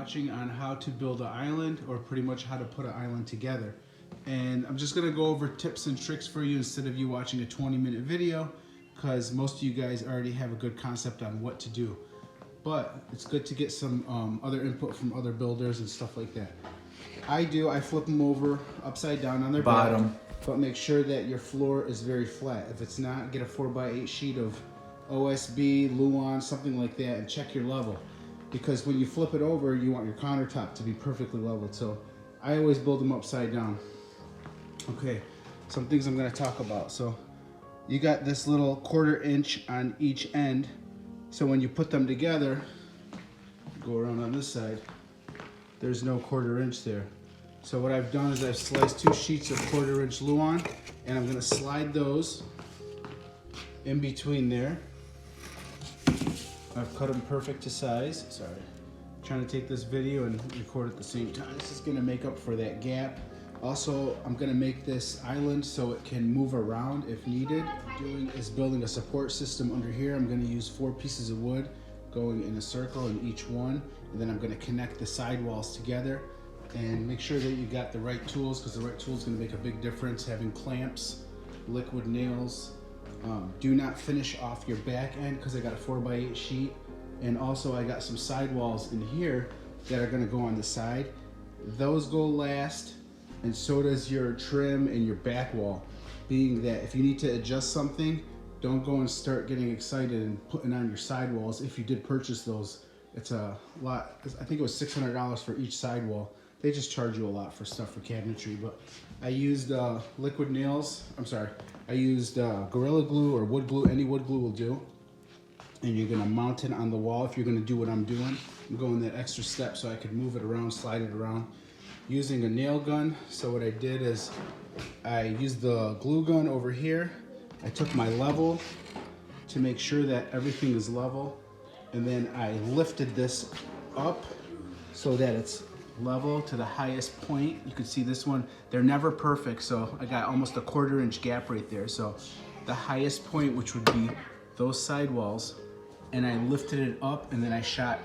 watching on how to build an island, or pretty much how to put an island together. And I'm just gonna go over tips and tricks for you instead of you watching a 20-minute video, because most of you guys already have a good concept on what to do. But it's good to get some other input from other builders and stuff like that. I flip them over upside down on their bottom. back, but make sure that your floor is very flat. If it's not, get a 4x8 sheet of OSB, Luan, something like that, and check your level. Because when you flip it over, you want your countertop to be perfectly leveled. So I always build them upside down. Okay, some things I'm gonna talk about. So you got this little 1/4 inch on each end. So when you put them together, go around on this side, there's no 1/4 inch there. So what I've done is I've sliced 2 sheets of 1/4 inch Luan, and I'm gonna slide those in between there. I've cut them perfect to size. Sorry, I'm trying to take this video and record at the same time. This is gonna make up for that gap. Also, I'm gonna make this island so it can move around if needed. What I'm doing is building a support system under here. I'm gonna use 4 pieces of wood going in a circle in each one, and then I'm gonna connect the sidewalls together. And make sure that you got the right tools, because the right tool is gonna make a big difference. Having clamps, liquid nails. Do not finish off your back end, because I got a 4x8 sheet. And also I got some sidewalls in here that are gonna go on the side. Those go last, and so does your trim and your back wall. Being that if you need to adjust something, don't go and start getting excited and putting on your sidewalls. If you did purchase those, it's a lot. I think it was $600 for each sidewall. They just charge you a lot for stuff for cabinetry. But I used liquid nails. I used Gorilla Glue or wood glue. Any wood glue will do. And you're gonna mount it on the wall if you're gonna do what I'm doing. I'm going that extra step so I could move it around, slide it around, using a nail gun. So what I did is I used the glue gun over here. I took my level to make sure that everything is level, and then I lifted this up so that it's level to the highest point. You can see this one, they're never perfect, so I got almost a 1/4 inch gap right there. So the highest point, which would be those sidewalls, and I lifted it up, and then I shot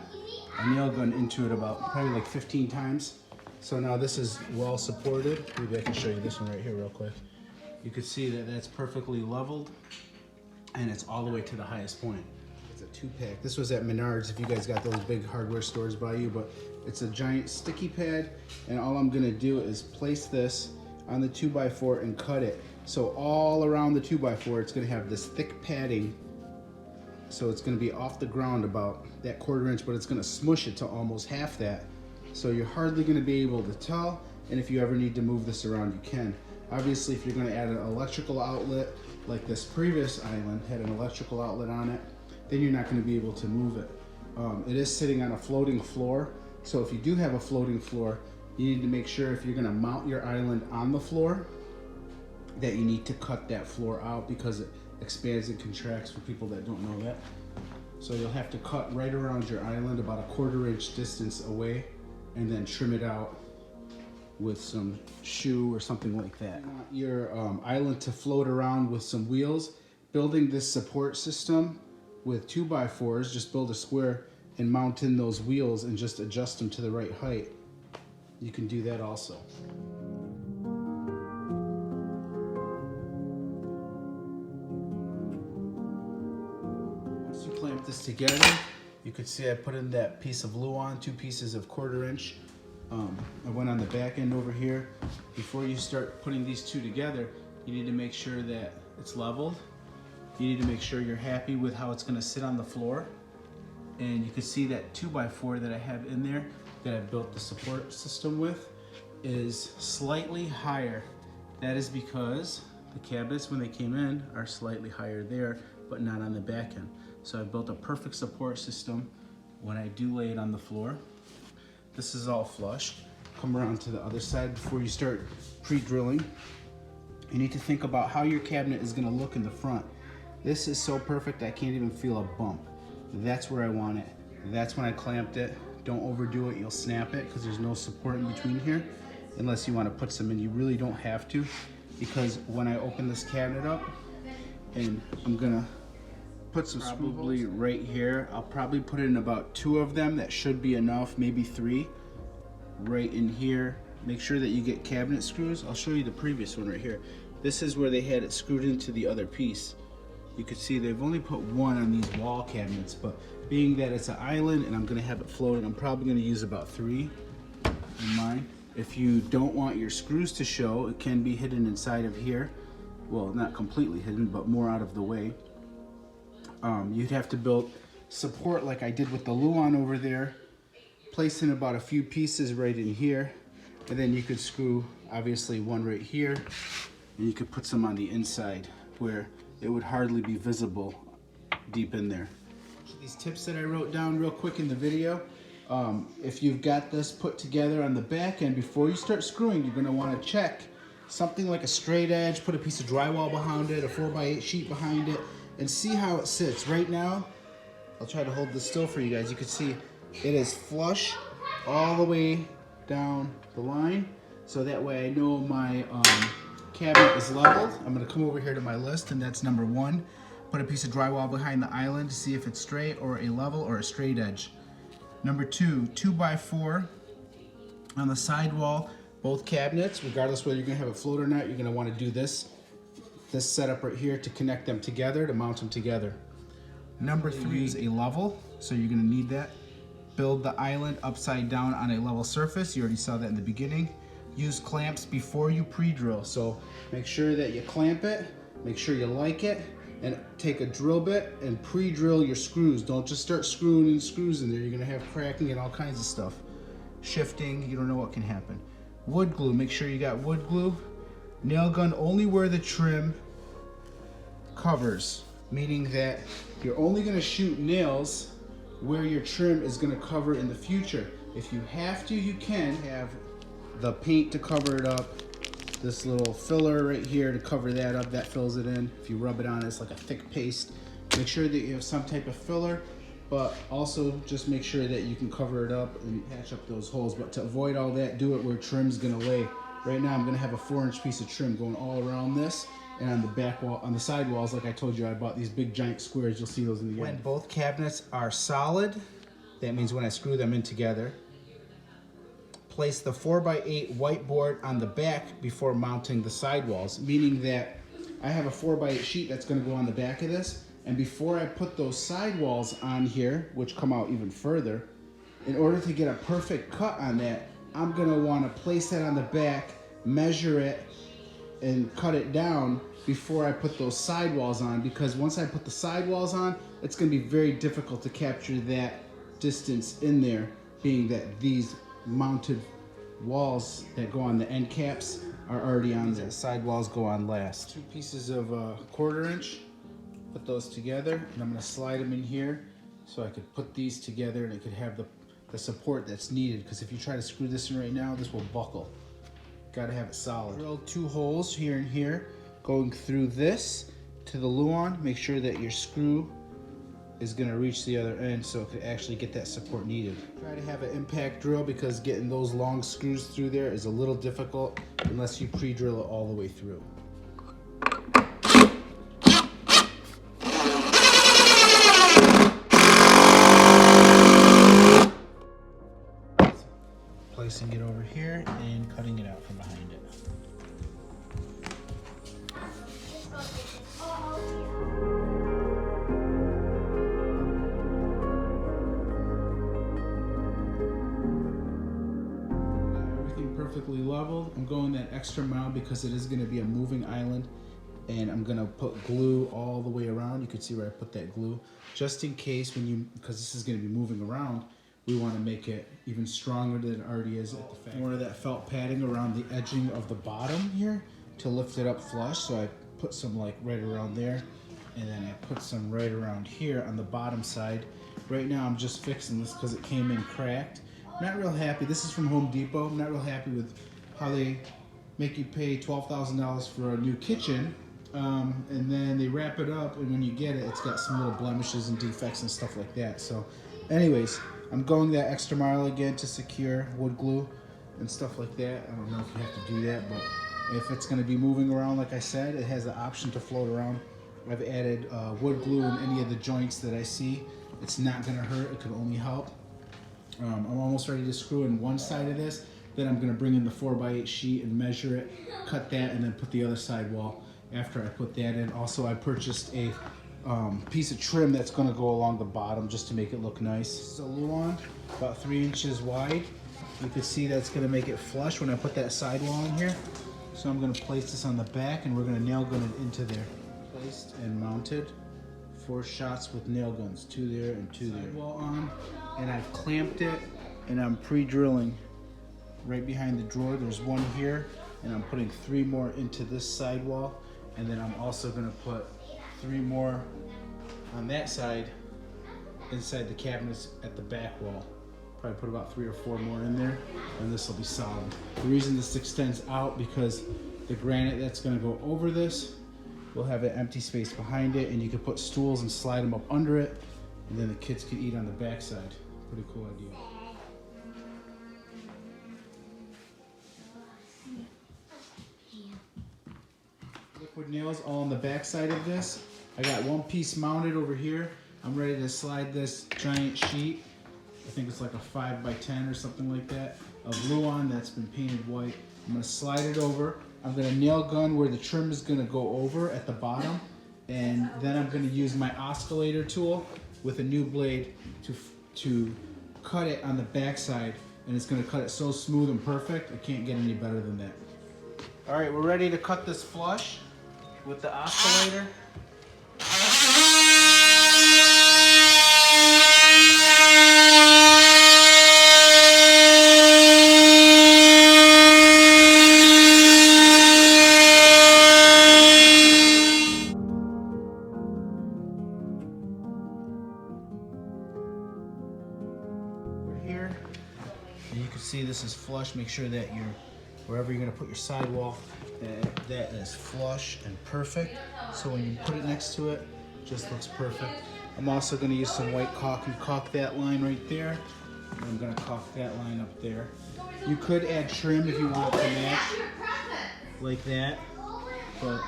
a nail gun into it about probably like 15 times. So now this is well supported. Maybe I can show you this one right here real quick. You can see that that's perfectly leveled, and it's all the way to the highest point. It's a 2-pack. This was at Menards, if you guys got those big hardware stores by you, but it's a giant sticky pad, and all I'm gonna do is place this on the 2x4 and cut it. So all around the 2x4, it's gonna have this thick padding. So it's gonna be off the ground about that 1/4 inch, but it's gonna smush it to almost half that. So you're hardly gonna be able to tell, and if you ever need to move this around, you can. Obviously, if you're gonna add an electrical outlet, like this previous island had an electrical outlet on it, then you're not gonna be able to move it. It is sitting on a floating floor, so if you do have a floating floor, you need to make sure if you're gonna mount your island on the floor, that you need to cut that floor out, because it expands and contracts for people that don't know that. So you'll have to cut right around your island about a 1/4 inch distance away, and then trim it out with some shoe or something like that. You want your island to float around with some wheels. Building this support system with 2x4s, just build a square and mount in those wheels and just adjust them to the right height. You can do that also. Once you clamp this together, you can see I put in that piece of Luan, 2 pieces of 1/4 inch. I went on the back end over here. Before you start putting these two together, you need to make sure that it's leveled. You need to make sure you're happy with how it's gonna sit on the floor. And you can see that 2x4 that I have in there, that I built the support system with, is slightly higher. That is because the cabinets, when they came in, are slightly higher there, but not on the back end. So I built a perfect support system when I do lay it on the floor. This is all flush. Come around to the other side before you start pre-drilling. You need to think about how your cabinet is gonna look in the front. This is so perfect, I can't even feel a bump. That's where I want it. That's when I clamped it. Don't overdo it, you'll snap it, because there's no support in between here, unless you want to put some in. You really don't have to, because when I open this cabinet up, and I'm gonna put some probably right here. I'll probably put in about 2 of them. That should be enough, maybe 3. Right in here. Make sure that you get cabinet screws. I'll show you the previous one right here. This is where they had it screwed into the other piece. You can see they've only put 1 on these wall cabinets, but being that it's an island and I'm gonna have it floating, I'm probably gonna use about 3 in mine. If you don't want your screws to show, it can be hidden inside of here. Well, not completely hidden, but more out of the way. You'd have to build support like I did with the Luan over there, placing about a few pieces right in here, and then you could screw obviously 1 right here, and you could put some on the inside where it would hardly be visible deep in there. These tips that I wrote down real quick in the video, if you've got this put together on the back end, before you start screwing, you're gonna wanna check something like a straight edge, put a piece of drywall behind it, a 4x8 sheet behind it, and see how it sits. Right now, I'll try to hold this still for you guys. You can see it is flush all the way down the line, so that way I know my cabinet is leveled. I'm gonna come over here to my list, and that's number 1. Put a piece of drywall behind the island to see if it's straight or a level or a straight edge. Number 2, 2x4 on the sidewall. Both cabinets, regardless whether you're gonna have a float or not, you're gonna wanna do this setup right here to connect them together, to mount them together. Number 3 is a level, so you're gonna need that. Build the island upside down on a level surface. You already saw that in the beginning. Use clamps before you pre-drill. So make sure that you clamp it, make sure you like it, and take a drill bit and pre-drill your screws. Don't just start screwing in screws in there. You're gonna have cracking and all kinds of stuff. Shifting, you don't know what can happen. Wood glue, make sure you got wood glue. Nail gun only where the trim covers, meaning that you're only gonna shoot nails where your trim is gonna cover in the future. If you have to, you can have the paint to cover it up, this little filler right here to cover that up, that fills it in. If you rub it on, it's like a thick paste. Make sure that you have some type of filler, but also just make sure that you can cover it up and patch up those holes. But to avoid all that, do it where trim's gonna lay. Right now I'm gonna have a 4-inch piece of trim going all around this, and on the back wall, on the side walls, like I told you, I bought these big giant squares. You'll see those in the end. When both cabinets are solid, that means when I screw them in together, place the 4x8 whiteboard on the back before mounting the sidewalls, meaning that I have a 4x8 sheet that's gonna go on the back of this, and before I put those sidewalls on here, which come out even further, in order to get a perfect cut on that, I'm gonna wanna place that on the back, measure it, and cut it down before I put those sidewalls on, because once I put the sidewalls on, it's gonna be very difficult to capture that distance in there, being that these mounted walls that go on the end caps are already on there. The sidewalls go on last. 2 pieces of 1/4 inch, put those together, and I'm gonna slide them in here so I could put these together and it could have the support that's needed, because if you try to screw this in right now, this will buckle. Gotta have it solid. Drill 2 holes here and here, going through this to the Luan. Make sure that your screw is gonna reach the other end so it could actually get that support needed. Try to have an impact drill, because getting those long screws through there is a little difficult unless you pre-drill it all the way through. Placing it over here and cutting it out from behind it. Everything perfectly leveled. I'm going that extra mile because it is going to be a moving island, and I'm going to put glue all the way around. You can see where I put that glue, just in case because this is going to be moving around, we want to make it even stronger than it already is at the factory. More of that felt padding around the edging of the bottom here to lift it up flush. So I put some like right around there, and then I put some right around here on the bottom side. Right now I'm just fixing this because it came in cracked. Not real happy. This is from Home Depot. I'm not real happy with how they make you pay $12,000 for a new kitchen, and then they wrap it up, and when you get it, it's got some little blemishes and defects and stuff like that. So anyways, I'm going that extra mile again to secure wood glue and stuff like that. I don't know if you have to do that, but if it's going to be moving around, like I said, it has the option to float around I've added wood glue in any of the joints that I see. It's not gonna hurt, it could only help. I'm almost ready to screw in one side of this. Then I'm gonna bring in the 4x8 sheet and measure it, cut that, and then put the other side wall after I put that in. Also, I purchased a piece of trim that's gonna go along the bottom just to make it look nice. This is a Luan, about 3 inches wide. You can see that's gonna make it flush when I put that sidewall in here. So I'm gonna place this on the back and we're gonna nail gun it into there. Placed and mounted. 4 shots with nail guns, 2 there and 2 there. Sidewall on, and I've clamped it and I'm pre-drilling right behind the drawer. There's 1 here, and I'm putting 3 more into this sidewall, and then I'm also gonna put 3 more on that side inside the cabinets at the back wall. Probably put about 3 or 4 more in there, and this will be solid. The reason this extends out because the granite that's gonna go over this will have an empty space behind it, and you can put stools and slide them up under it, and then the kids can eat on the back side. Pretty cool idea. Liquid nails all on the back side of this. I got 1 piece mounted over here. I'm ready to slide this giant sheet. I think it's like a 5x10 or something like that of Luan that's been painted white. I'm gonna slide it over. I'm gonna nail gun where the trim is gonna go over at the bottom, and then I'm gonna use my oscillator tool with a new blade to cut it on the back side, and it's gonna cut it so smooth and perfect. It can't get any better than that. All right, we're ready to cut this flush with the oscillator. We're here, and you can see this is flush. Make sure that wherever you're gonna put your sidewall, that is flush and perfect. So when you put it next to it, it just looks perfect. I'm also gonna use some white caulk and caulk that line right there. And I'm gonna caulk that line up there. You could add trim if you want it to match, like that, but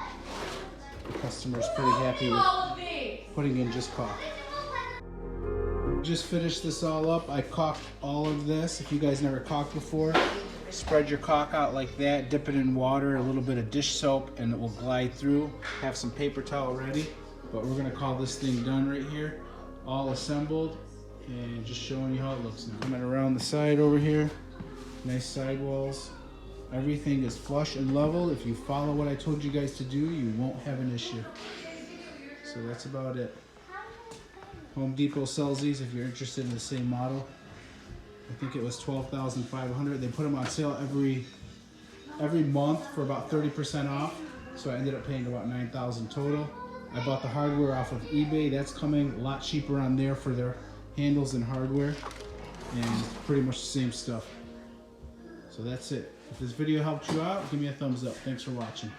the customer's pretty happy with putting in just caulk. Just finished this all up. I caulked all of this. If you guys never caulked before, spread your caulk out like that, dip it in water, a little bit of dish soap, and it will glide through. Have some paper towel ready, but we're gonna call this thing done right here. All assembled, and just showing you how it looks now. Coming around the side over here, nice sidewalls. Everything is flush and level. If you follow what I told you guys to do, you won't have an issue. So that's about it. Home Depot sells these if you're interested in the same model. I think it was $12,500. They put them on sale every month for about 30% off. So I ended up paying about $9,000 total. I bought the hardware off of eBay. That's coming a lot cheaper on there for their handles and hardware, and pretty much the same stuff. So that's it. If this video helped you out, give me a thumbs up. Thanks for watching.